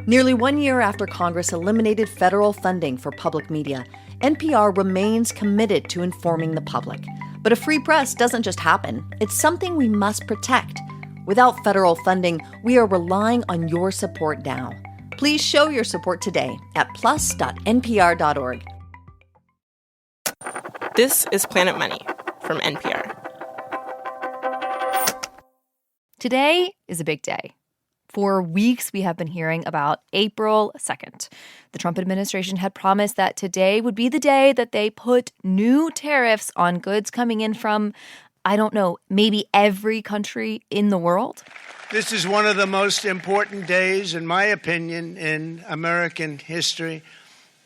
Nearly 1 year after Congress eliminated federal funding for public media, NPR remains committed to informing the public. But a free press doesn't just happen. It's something we must protect. Without federal funding, we are relying on your support now. Please show your support today at plus.npr.org. This is Planet Money from NPR. Today is a big day. For weeks, we have been hearing about April 2nd. The Trump administration had promised that today would be the day that they put new tariffs on goods coming in from, I don't know, maybe every country in the world. This is one of the most important days, in my opinion, in American history.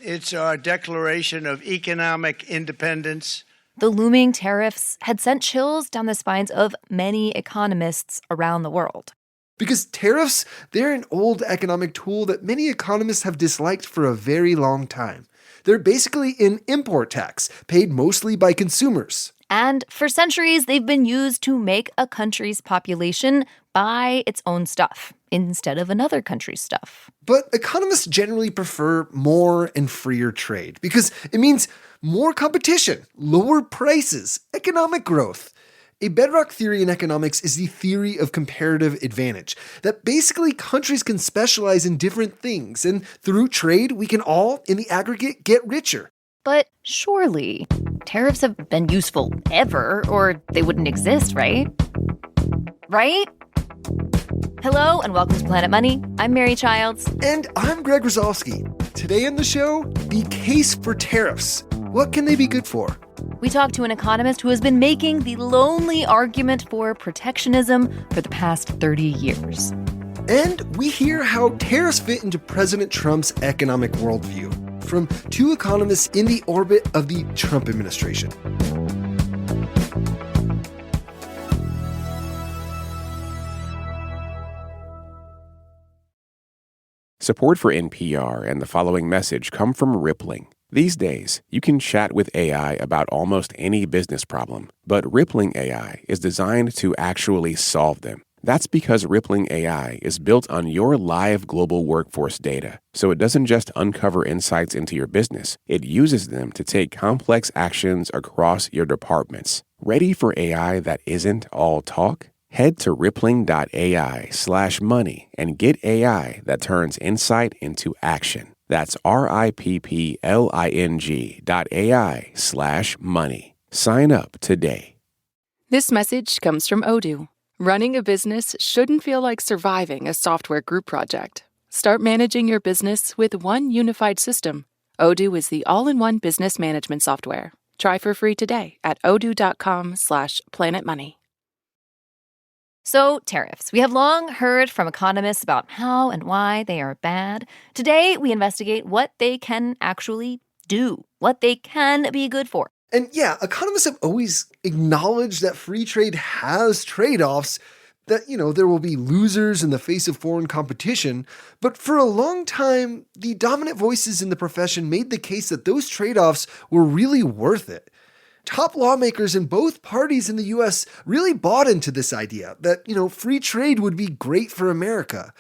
It's our declaration of economic independence. The looming tariffs had sent chills down the spines of many economists around the world. Because tariffs, they're an old economic tool that many economists have disliked for a very long time. They're basically an import tax, paid mostly by consumers. And for centuries, they've been used to make a country's population buy its own stuff instead of another country's stuff. But economists generally prefer more and freer trade because it means more competition, lower prices, economic growth. A bedrock theory in economics is the theory of comparative advantage, that basically countries can specialize in different things, and through trade, we can all, in the aggregate, get richer. But surely, tariffs have been useful ever, or they wouldn't exist, right? Right? Hello, and welcome to Planet Money. I'm Mary Childs. And I'm Greg Rosowski. Today in the show, the case for tariffs. What can they be good for? We talked to an economist who has been making the lonely argument for protectionism for the past 30 years. And we hear how tariffs fit into President Trump's economic worldview from two economists in the orbit of the Trump administration. Support for NPR and the following message come from Rippling. These days, you can chat with AI about almost any business problem, but Rippling AI is designed to actually solve them. That's because Rippling AI is built on your live global workforce data, so it doesn't just uncover insights into your business, it uses them to take complex actions across your departments. Ready for AI that isn't all talk? Head to rippling.ai/money and get AI that turns insight into action. That's rippling.ai/money. Sign up today. This message comes from Odoo. Running a business shouldn't feel like surviving a software group project. Start managing your business with one unified system. Odoo is the all-in-one business management software. Try for free today at odoo.com/planetmoney. So, tariffs. We have long heard from economists about how and why they are bad. Today, we investigate what they can actually do, what they can be good for. And yeah, economists have always acknowledged that free trade has trade-offs, that, there will be losers in the face of foreign competition. But for a long time, the dominant voices in the profession made the case that those trade-offs were really worth it. Top lawmakers in both parties in the U.S. really bought into this idea that, free trade would be great for America.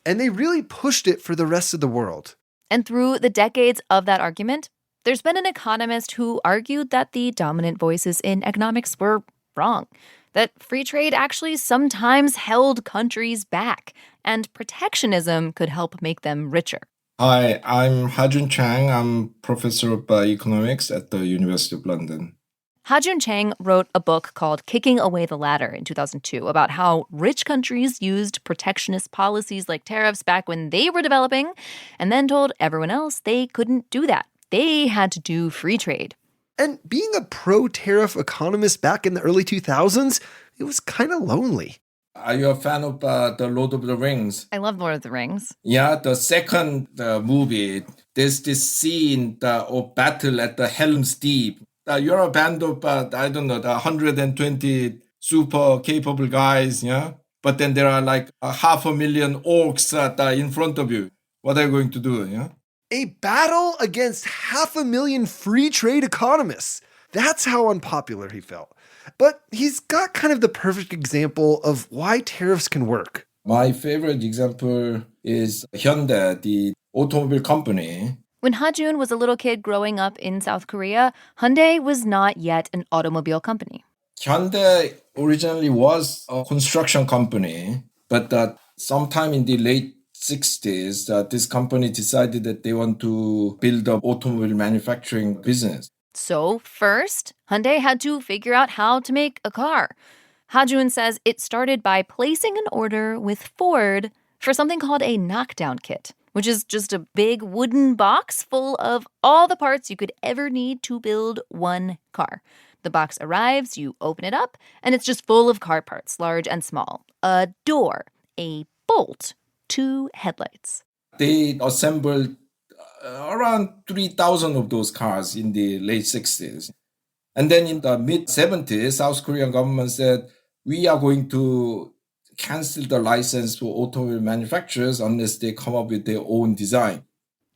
And they really pushed it for the rest of the world. And through the decades of that argument, there's been an economist who argued that the dominant voices in economics were wrong, that free trade actually sometimes held countries back, and protectionism could help make them richer. Hi, I'm Ha-Joon Chang. I'm professor of economics at the University of London. Ha-Joon Chang wrote a book called Kicking Away the Ladder in 2002 about how rich countries used protectionist policies like tariffs back when they were developing, and then told everyone else they couldn't do that. They had to do free trade. And being a pro-tariff economist back in the early 2000s, it was kind of lonely. Are you a fan of the Lord of the Rings? I love Lord of the Rings. Yeah, the second movie, there's this scene of battle at the Helm's Deep. You're a band of, the 120 super capable guys, yeah? But then there are like 500,000 orcs in front of you. What are you going to do, yeah? A battle against 500,000 free trade economists. That's how unpopular he felt. But he's got kind of the perfect example of why tariffs can work. My favorite example is Hyundai, the automobile company. When Ha-jun was a little kid growing up in South Korea, Hyundai was not yet an automobile company. Hyundai originally was a construction company, but sometime in the late 60s, this company decided that they want to build an automobile manufacturing business. So first, Hyundai had to figure out how to make a car. Ha-jun says it started by placing an order with Ford for something called a knockdown kit, which is just a big wooden box full of all the parts you could ever need to build one car. The box arrives, you open it up, and it's just full of car parts, large and small. A door, a bolt, 2 headlights. They assembled around 3,000 of those cars in the late 60s. And then in the mid-70s, South Korean government said, we are going to cancel the license for automobile manufacturers unless they come up with their own design.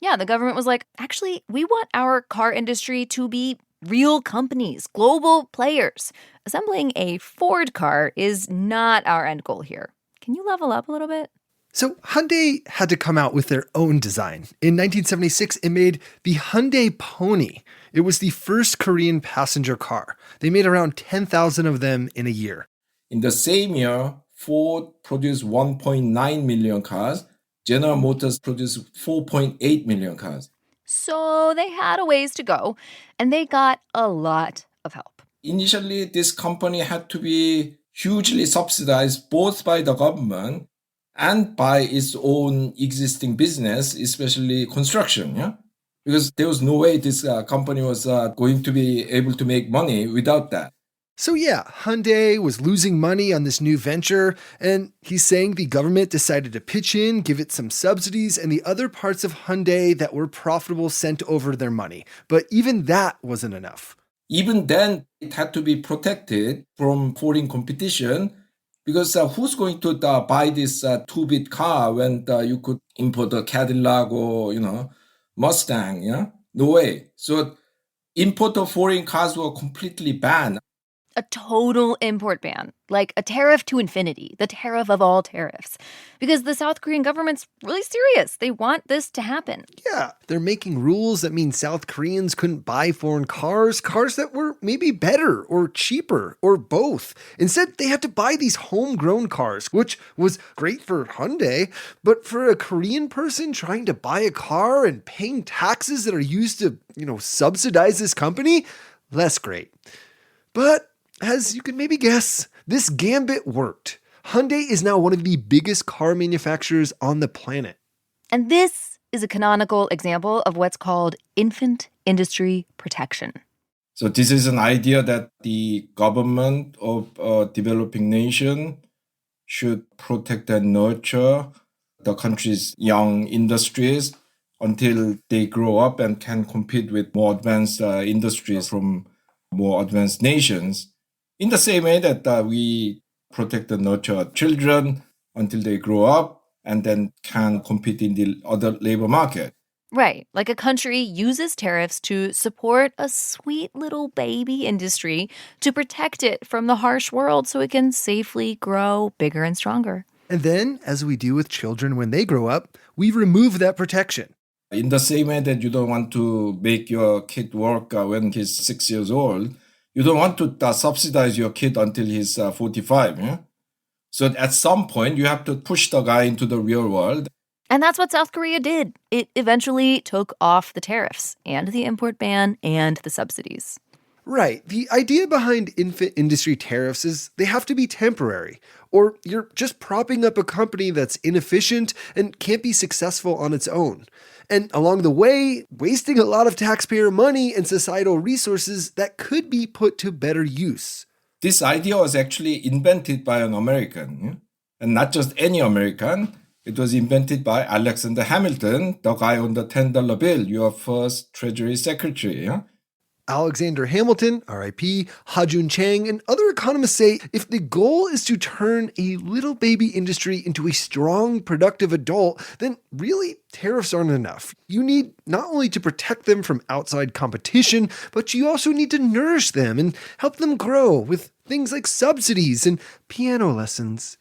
Yeah, the government was like, actually, we want our car industry to be real companies, global players. Assembling a Ford car is not our end goal here. Can you level up a little bit? So Hyundai had to come out with their own design. In 1976, it made the Hyundai Pony. It was the first Korean passenger car. They made around 10,000 of them in a year. In the same year, Ford produced 1.9 million cars. General Motors produced 4.8 million cars. So they had a ways to go, and they got a lot of help. Initially, this company had to be hugely subsidized both by the government and by its own existing business, especially construction, yeah? Because there was no way this company was going to be able to make money without that. So yeah, Hyundai was losing money on this new venture, and he's saying the government decided to pitch in, give it some subsidies, and the other parts of Hyundai that were profitable sent over their money. But even that wasn't enough. Even then, it had to be protected from foreign competition, because who's going to buy this two-bit car when you could import a Cadillac or, Mustang, yeah? No way. So import of foreign cars were completely banned. A total import ban, like a tariff to infinity, the tariff of all tariffs. Because the South Korean government's really serious. They want this to happen. Yeah, they're making rules that mean South Koreans couldn't buy foreign cars that were maybe better or cheaper or both. Instead, they had to buy these homegrown cars, which was great for Hyundai, but for a Korean person trying to buy a car and paying taxes that are used to, subsidize this company, less great. But as you can maybe guess, this gambit worked. Hyundai is now one of the biggest car manufacturers on the planet. And this is a canonical example of what's called infant industry protection. So this is an idea that the government of a developing nation should protect and nurture the country's young industries until they grow up and can compete with more advanced industries from more advanced nations. In the same way that we protect and nurture children until they grow up and then can compete in the other labor market. Right, like a country uses tariffs to support a sweet little baby industry to protect it from the harsh world so it can safely grow bigger and stronger. And then, as we do with children when they grow up, we remove that protection. In the same way that you don't want to make your kid work when he's 6 years old, you don't want to subsidize your kid until he's 45. Yeah? So at some point, you have to push the guy into the real world. And that's what South Korea did. It eventually took off the tariffs and the import ban and the subsidies. Right. The idea behind infant industry tariffs is they have to be temporary, or you're just propping up a company that's inefficient and can't be successful on its own. And along the way, wasting a lot of taxpayer money and societal resources that could be put to better use. This idea was actually invented by an American, yeah? And not just any American. It was invented by Alexander Hamilton, the guy on the $10 bill, your first Treasury Secretary. Yeah? Alexander Hamilton, RIP, Ha-jun Chang, and other economists say if the goal is to turn a little baby industry into a strong, productive adult, then really tariffs aren't enough. You need not only to protect them from outside competition, but you also need to nourish them and help them grow with things like subsidies and piano lessons.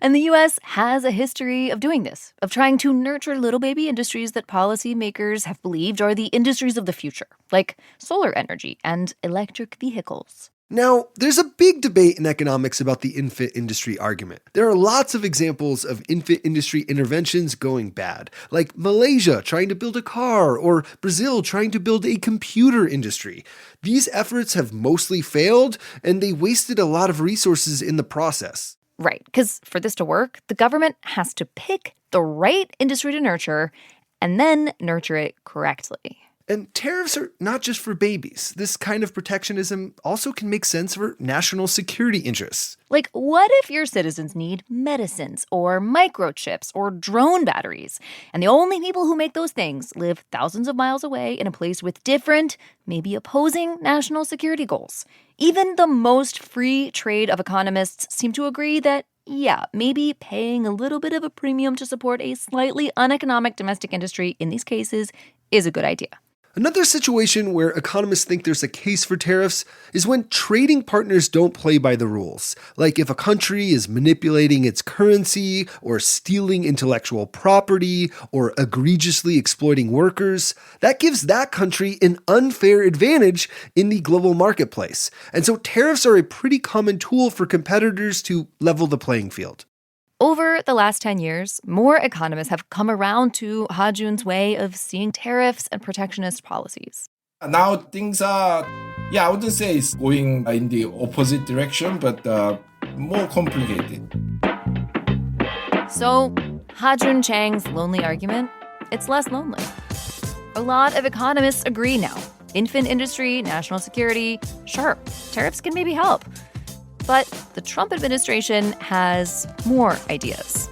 And the U.S. has a history of doing this, of trying to nurture little baby industries that policymakers have believed are the industries of the future, like solar energy and electric vehicles. Now, there's a big debate in economics about the infant industry argument. There are lots of examples of infant industry interventions going bad, like Malaysia trying to build a car or Brazil trying to build a computer industry. These efforts have mostly failed, and they wasted a lot of resources in the process. Right, because for this to work, the government has to pick the right industry to nurture and then nurture it correctly. And tariffs are not just for babies. This kind of protectionism also can make sense for national security interests. Like, what if your citizens need medicines or microchips or drone batteries, and the only people who make those things live thousands of miles away in a place with different, maybe opposing national security goals? Even the most free trade of economists seem to agree that, yeah, maybe paying a little bit of a premium to support a slightly uneconomic domestic industry in these cases is a good idea. Another situation where economists think there's a case for tariffs is when trading partners don't play by the rules. Like if a country is manipulating its currency or stealing intellectual property or egregiously exploiting workers, that gives that country an unfair advantage in the global marketplace. And so tariffs are a pretty common tool for competitors to level the playing field. Over the last 10 years, more economists have come around to Ha-Jun's way of seeing tariffs and protectionist policies. Now things are, I wouldn't say it's going in the opposite direction, but more complicated. So, Ha-Jun Chang's lonely argument, it's less lonely. A lot of economists agree now. Infant industry, national security, sure, tariffs can maybe help. But the Trump administration has more ideas.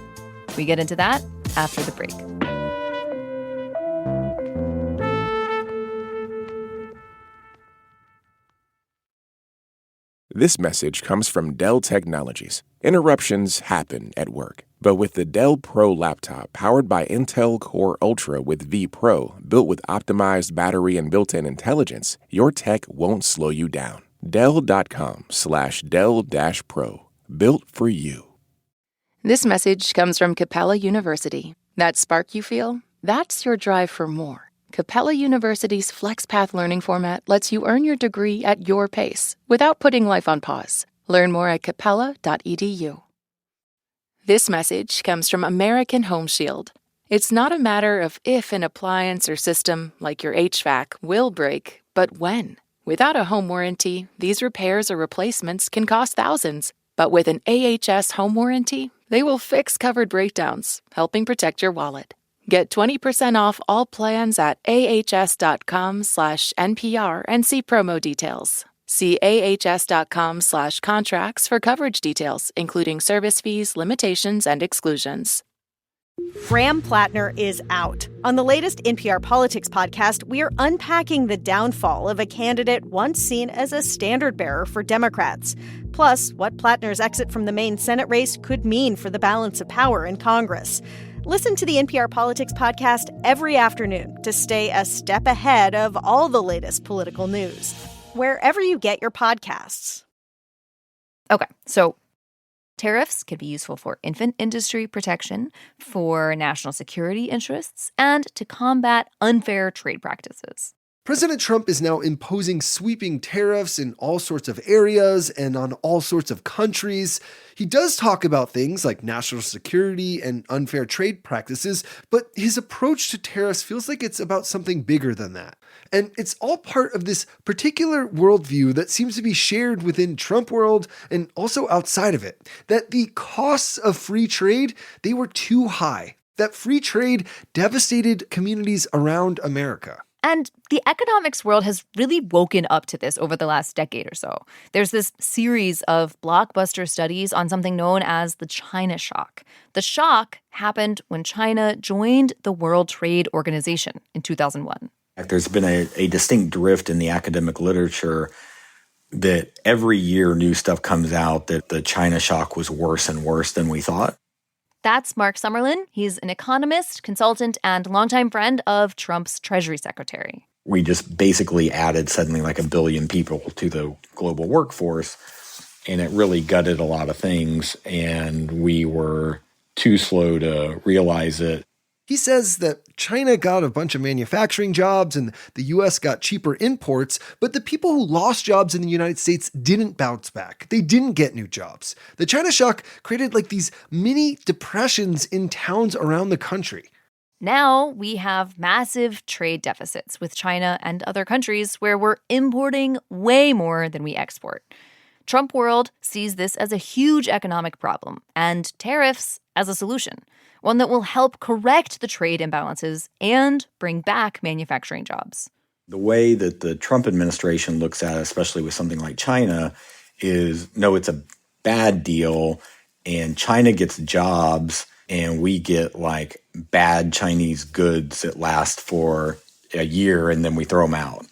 We get into that after the break. This message comes from Dell Technologies. Interruptions happen at work. But with the Dell Pro laptop powered by Intel Core Ultra with V Pro, built with optimized battery and built-in intelligence, your tech won't slow you down. Dell.com/Dell-Pro. Built for you. This message comes from Capella University. That spark you feel? That's your drive for more. Capella University's FlexPath learning format lets you earn your degree at your pace without putting life on pause. Learn more at capella.edu. This message comes from American Home Shield. It's not a matter of if an appliance or system, like your HVAC, will break, but when. Without a home warranty, these repairs or replacements can cost thousands. But with an AHS home warranty, they will fix covered breakdowns, helping protect your wallet. Get 20% off all plans at ahs.com/NPR and see promo details. See ahs.com/contracts for coverage details, including service fees, limitations, and exclusions. Graham Plattner is out. On the latest NPR Politics podcast, we are unpacking the downfall of a candidate once seen as a standard-bearer for Democrats. Plus, what Plattner's exit from the main Senate race could mean for the balance of power in Congress. Listen to the NPR Politics podcast every afternoon to stay a step ahead of all the latest political news, wherever you get your podcasts. Okay, so tariffs can be useful for infant industry protection, for national security interests, and to combat unfair trade practices. President Trump is now imposing sweeping tariffs in all sorts of areas and on all sorts of countries. He does talk about things like national security and unfair trade practices, but his approach to tariffs feels like it's about something bigger than that. And it's all part of this particular worldview that seems to be shared within Trump world and also outside of it, that the costs of free trade, they were too high, that free trade devastated communities around America. And the economics world has really woken up to this over the last decade or so. There's this series of blockbuster studies on something known as the China shock. The shock happened when China joined the World Trade Organization in 2001. There's been a distinct drift in the academic literature that every year new stuff comes out that the China shock was worse and worse than we thought. That's Mark Summerlin. He's an economist, consultant, and longtime friend of Trump's Treasury Secretary. We just basically added suddenly like 1 billion people to the global workforce. and it really gutted a lot of things, and we were too slow to realize it. He says that China got a bunch of manufacturing jobs and the US got cheaper imports, but the people who lost jobs in the United States didn't bounce back. They didn't get new jobs. The China shock created like these mini depressions in towns around the country. Now we have massive trade deficits with China and other countries where we're importing way more than we export. Trump world sees this as a huge economic problem and tariffs as a solution, one that will help correct the trade imbalances and bring back manufacturing jobs. The way that the Trump administration looks at it, especially with something like China, is no, it's a bad deal, and China gets jobs, and we get like bad Chinese goods that last for a year, and then we throw them out.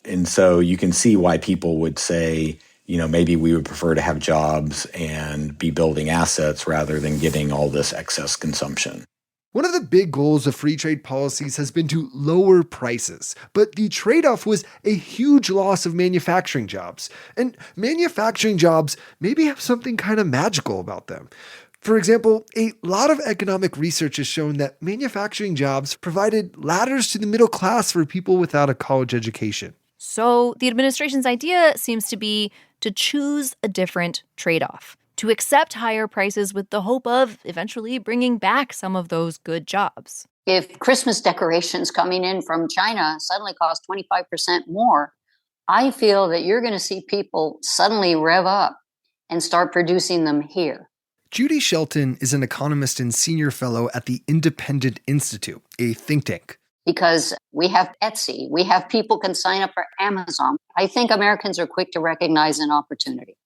And so you can see why people would say, maybe we would prefer to have jobs and be building assets rather than getting all this excess consumption. One of the big goals of free trade policies has been to lower prices, but the trade-off was a huge loss of manufacturing jobs. And manufacturing jobs maybe have something kind of magical about them. For example, a lot of economic research has shown that manufacturing jobs provided ladders to the middle class for people without a college education. So the administration's idea seems to be to choose a different trade-off, to accept higher prices with the hope of eventually bringing back some of those good jobs. If Christmas decorations coming in from China suddenly cost 25% more, I feel that you're going to see people suddenly rev up and start producing them here. Judy Shelton is an economist and senior fellow at the Independent Institute, a think tank. Because we have Etsy, we have people can sign up for Amazon. I think Americans are quick to recognize an opportunity.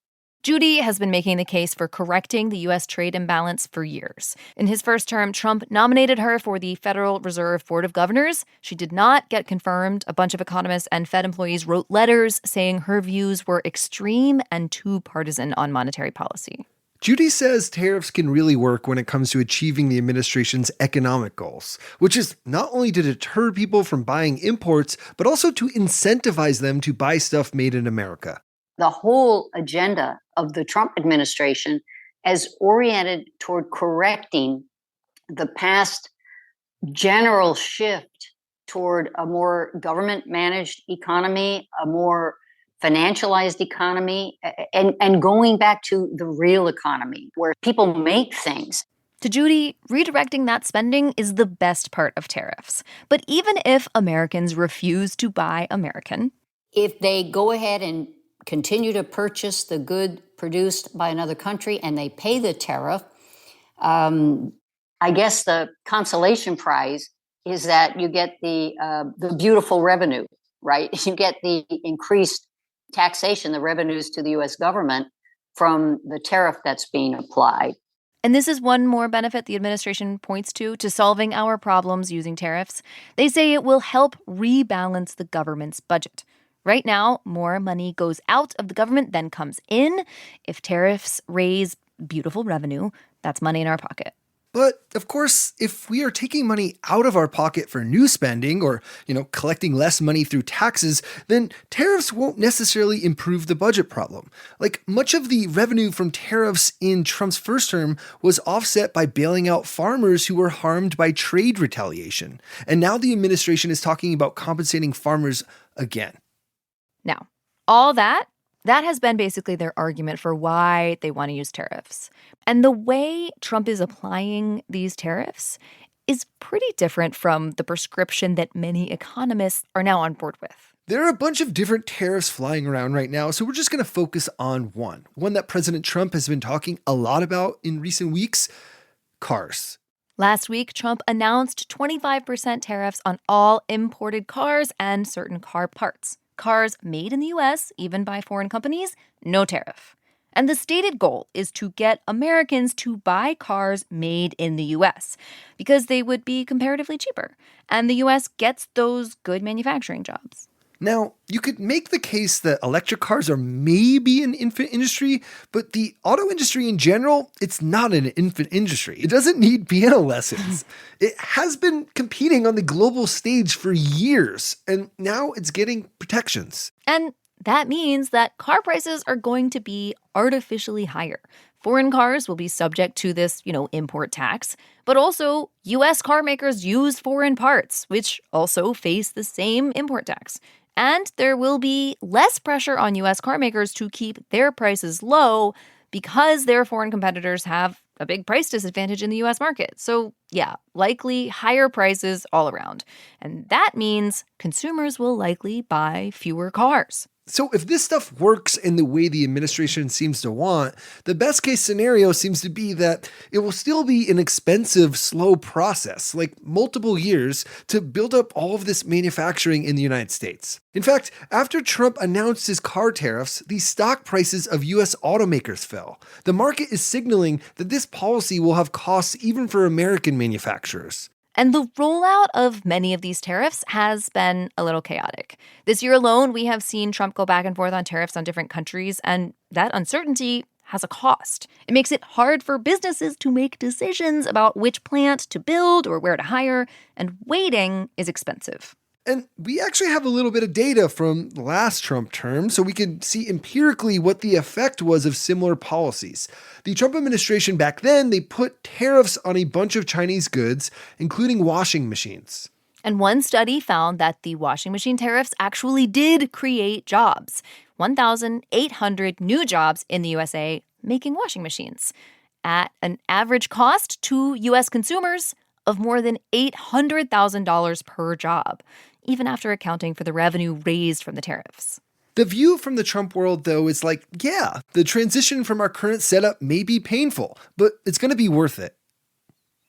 Judy has been making the case for correcting the U.S. trade imbalance for years. In his first term, Trump nominated her for the Federal Reserve Board of Governors. She did not get confirmed. A bunch of economists and Fed employees wrote letters saying her views were extreme and too partisan on monetary policy. Judy says tariffs can really work when it comes to achieving the administration's economic goals, which is not only to deter people from buying imports, but also to incentivize them to buy stuff made in America. The whole agenda of the Trump administration is oriented toward correcting the past general shift toward a more government-managed economy, a more financialized economy, and going back to the real economy where people make things. To Judy, redirecting that spending is the best part of tariffs. But even if Americans refuse to buy American, if they go ahead and continue to purchase the good produced by another country and they pay the tariff, I guess the consolation prize is that you get the beautiful revenue, right? You get the increased taxation, the revenues to the U.S. government from the tariff that's being applied. And this is one more benefit the administration points to solving our problems using tariffs. They say it will help rebalance the government's budget. Right now, more money goes out of the government than comes in. If tariffs raise beautiful revenue, that's money in our pocket. But, of course, if we are taking money out of our pocket for new spending or, collecting less money through taxes, then tariffs won't necessarily improve the budget problem. Like, much of the revenue from tariffs in Trump's first term was offset by bailing out farmers who were harmed by trade retaliation. And now the administration is talking about compensating farmers again. Now, all that has been basically their argument for why they want to use tariffs. And the way Trump is applying these tariffs is pretty different from the prescription that many economists are now on board with. There are a bunch of different tariffs flying around right now, so we're just going to focus on one that President Trump has been talking a lot about in recent weeks: cars. Last week, Trump announced 25% tariffs on all imported cars and certain car parts. Cars made in the U.S., even by foreign companies, no tariff. And the stated goal is to get Americans to buy cars made in the U.S. because they would be comparatively cheaper. And the U.S. gets those good manufacturing jobs. Now, you could make the case that electric cars are maybe an infant industry, but the auto industry in general, it's not an infant industry. It doesn't need piano lessons. It has been competing on the global stage for years, and now it's getting protections. And that means that car prices are going to be artificially higher. Foreign cars will be subject to this, import tax, but also U.S. car makers use foreign parts, which also face the same import tax. And there will be less pressure on U.S. car makers to keep their prices low because their foreign competitors have a big price disadvantage in the U.S. market. So, yeah, likely higher prices all around. And that means consumers will likely buy fewer cars. So if this stuff works in the way the administration seems to want, the best case scenario seems to be that it will still be an expensive, slow process, like multiple years, to build up all of this manufacturing in the United States. In fact, after Trump announced his car tariffs, the stock prices of U.S. automakers fell. The market is signaling that this policy will have costs even for American manufacturers. And the rollout of many of these tariffs has been a little chaotic. This year alone, we have seen Trump go back and forth on tariffs on different countries, and that uncertainty has a cost. It makes it hard for businesses to make decisions about which plant to build or where to hire, and waiting is expensive. And we actually have a little bit of data from the last Trump term, so we can see empirically what the effect was of similar policies. The Trump administration back then, they put tariffs on a bunch of Chinese goods, including washing machines. And one study found that the washing machine tariffs actually did create jobs. 1,800 new jobs in the USA making washing machines at an average cost to U.S. consumers of more than $800,000 per job, even after accounting for the revenue raised from the tariffs. The view from the Trump world, though, is like, yeah, the transition from our current setup may be painful, but it's going to be worth it.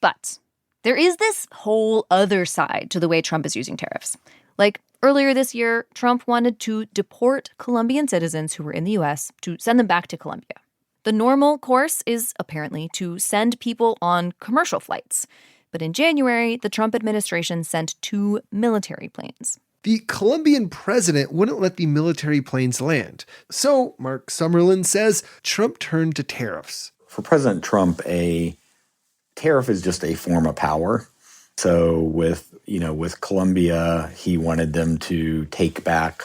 But there is this whole other side to the way Trump is using tariffs. Like earlier this year, Trump wanted to deport Colombian citizens who were in the U.S. to send them back to Colombia. The normal course is apparently to send people on commercial flights. But in January, the Trump administration sent 2 military planes. The Colombian president wouldn't let the military planes land. So, Mark Summerlin says, Trump turned to tariffs. For President Trump, a tariff is just a form of power. So with Colombia, he wanted them to take back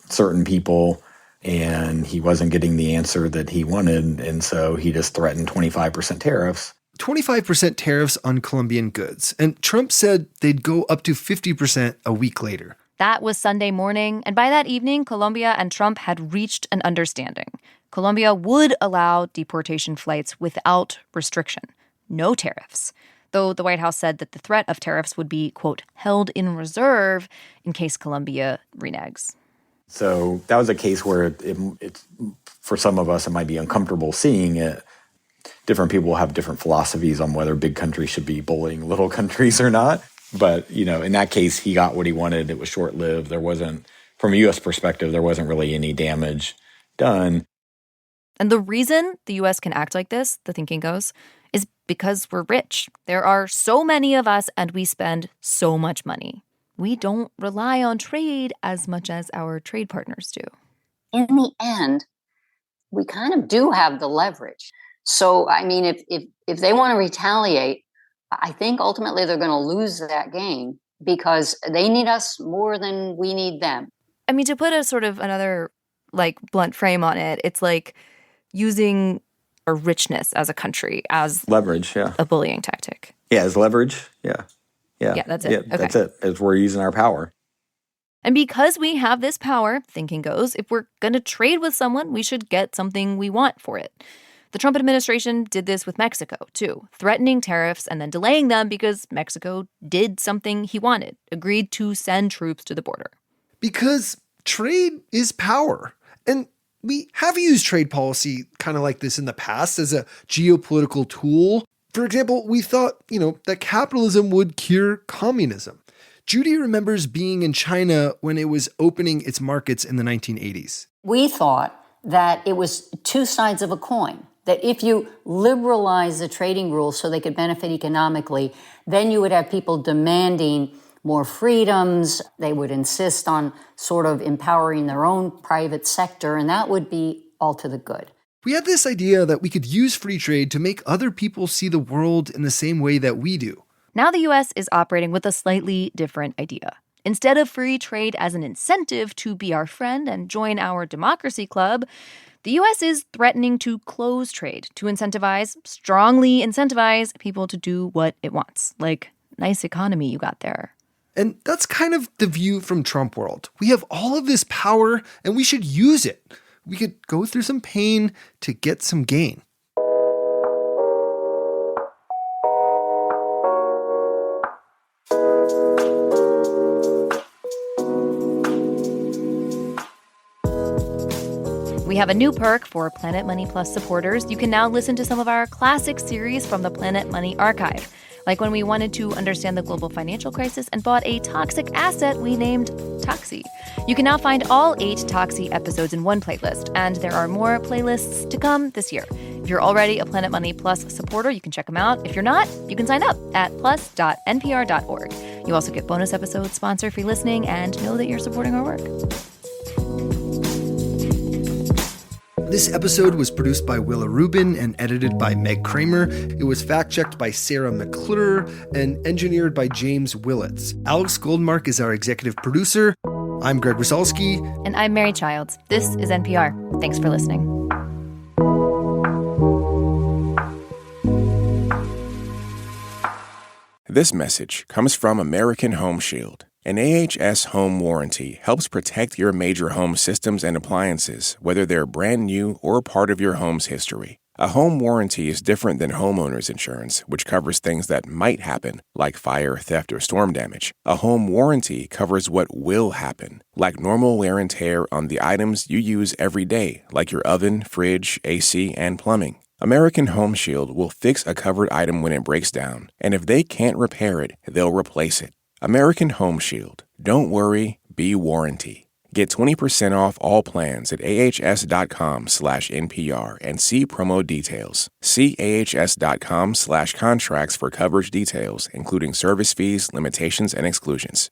certain people, and he wasn't getting the answer that he wanted, and so he just threatened 25% tariffs. 25% tariffs on Colombian goods, and Trump said they'd go up to 50% a week later. That was Sunday morning, and by that evening, Colombia and Trump had reached an understanding. Colombia would allow deportation flights without restriction, no tariffs, though the White House said that the threat of tariffs would be, quote, held in reserve in case Colombia reneges. So that was a case where it's for some of us, it might be uncomfortable seeing it. Different people have different philosophies on whether big countries should be bullying little countries or not. But, in that case, he got what he wanted. It was short-lived. There wasn't, from a U.S. perspective, there wasn't really any damage done. And the reason the U.S. can act like this, the thinking goes, is because we're rich. There are so many of us, and we spend so much money. We don't rely on trade as much as our trade partners do. In the end, we kind of do have the leverage. So, I mean, if they want to retaliate, I think ultimately they're going to lose that game because they need us more than we need them. I mean, to put a sort of another, blunt frame on it, it's like using our richness as a country as leverage, yeah. A bullying tactic. Yeah, as leverage, yeah. Yeah, that's it. Yeah, okay. That's it. As we're using our power. And because we have this power, thinking goes, if we're going to trade with someone, we should get something we want for it. The Trump administration did this with Mexico, too, threatening tariffs and then delaying them because Mexico did something he wanted, agreed to send troops to the border. Because trade is power. And we have used trade policy kind of like this in the past as a geopolitical tool. For example, we thought, that capitalism would cure communism. Judy remembers being in China when it was opening its markets in the 1980s. We thought that it was two sides of a coin. That if you liberalize the trading rules so they could benefit economically, then you would have people demanding more freedoms. They would insist on sort of empowering their own private sector, and that would be all to the good. We had this idea that we could use free trade to make other people see the world in the same way that we do. Now the U.S. is operating with a slightly different idea. Instead of free trade as an incentive to be our friend and join our democracy club, the U.S. is threatening to close trade to strongly incentivize people to do what it wants. Like, nice economy you got there. And that's kind of the view from Trump world. We have all of this power and we should use it. We could go through some pain to get some gain. We have a new perk for Planet Money Plus supporters. You can now listen to some of our classic series from the Planet Money archive. Like when we wanted to understand the global financial crisis and bought a toxic asset we named Toxie. You can now find all 8 Toxie episodes in one playlist, and there are more playlists to come this year. If you're already a Planet Money Plus supporter, you can check them out. If you're not, you can sign up at plus.npr.org. You also get bonus episodes, sponsor-free listening, and know that you're supporting our work. This episode was produced by Willa Rubin and edited by Meg Kramer. It was fact-checked by Sarah McClure and engineered by James Willits. Alex Goldmark is our executive producer. I'm Greg Rosalsky. And I'm Mary Childs. This is NPR. Thanks for listening. This message comes from American Home Shield. An AHS home warranty helps protect your major home systems and appliances, whether they're brand new or part of your home's history. A home warranty is different than homeowner's insurance, which covers things that might happen, like fire, theft, or storm damage. A home warranty covers what will happen, like normal wear and tear on the items you use every day, like your oven, fridge, AC, and plumbing. American Home Shield will fix a covered item when it breaks down, and if they can't repair it, they'll replace it. American Home Shield. Don't worry, be warranty. Get 20% off all plans at ahs.com/NPR and see promo details. See ahs.com/contracts for coverage details, including service fees, limitations, and exclusions.